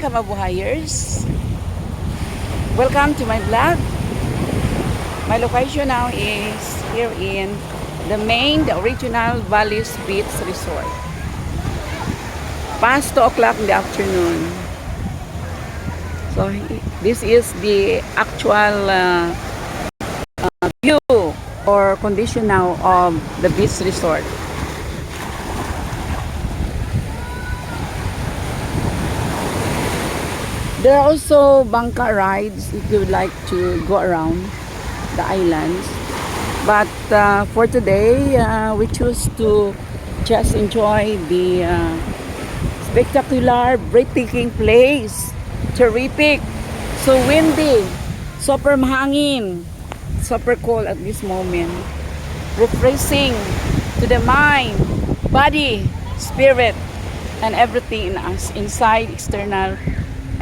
Kamabuhayers, welcome to my vlog. My location now is here in the original Valleys Beach Resort. Past 2 o'clock in the afternoon. So this is the actual view or condition now of the beach resort. There are also bangka rides if you would like to go around the islands. But for today, we choose to just enjoy the spectacular, breathtaking place. Terrific, so windy, super mahangin, super cold at this moment. Refreshing to the mind, body, spirit, and everything in us, inside, external,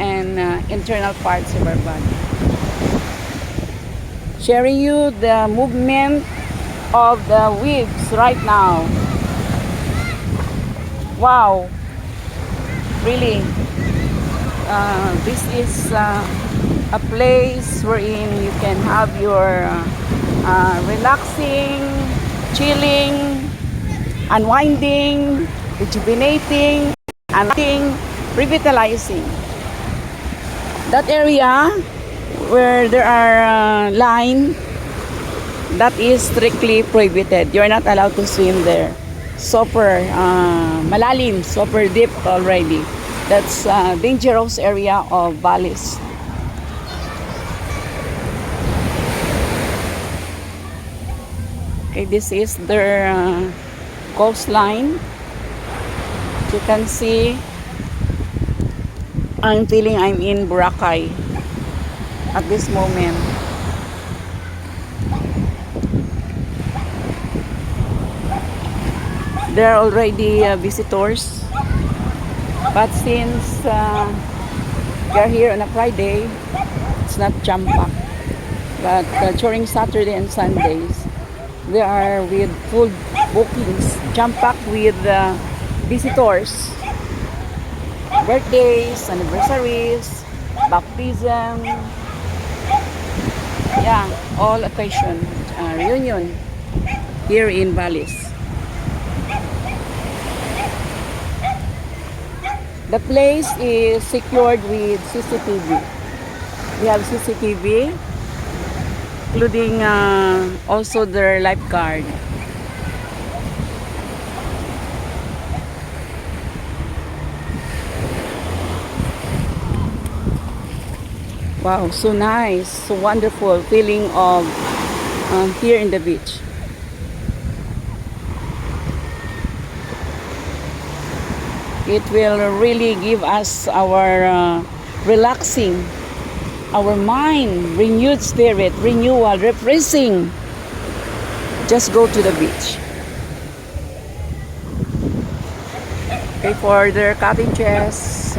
and internal parts of our body. Sharing you the movement of the waves right now. Wow, really, this is a place wherein you can have your relaxing, chilling, unwinding, rejuvenating, and revitalizing. That area where there are line, that is strictly prohibited. You're not allowed to swim there. Super malalim, super deep already. That's dangerous area of Valleys. Okay, this is their coastline. You can see, I'm feeling I'm in Boracay at this moment. There are already visitors, but since they're here on a Friday, it's not jam-packed. But during Saturday and Sundays, they are with full bookings, jam-packed with visitors. Birthdays, anniversaries, baptism, yeah, all occasion, reunion here in Valleys. The place is secured with CCTV. We have CCTV, including also their lifeguard. Wow, so nice, so wonderful feeling of here in the beach. It will really give us our relaxing, our mind, renewed spirit, renewal, refreshing. Just go to the beach. Okay, for their cottages,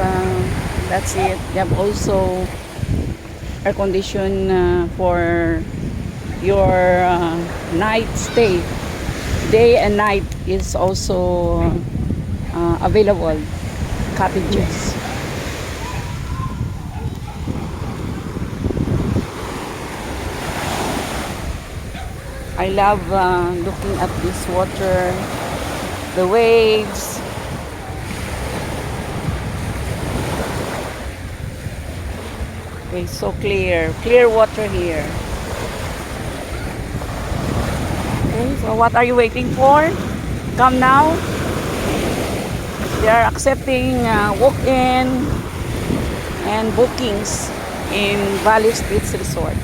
that's it. They have also air condition for your night stay. Day and night is also available cottages. I love looking at this water, the waves. Okay, so clear water here. Okay, so what are you waiting for? Come now. They are accepting walk-in and bookings in Valleys Beach Resort.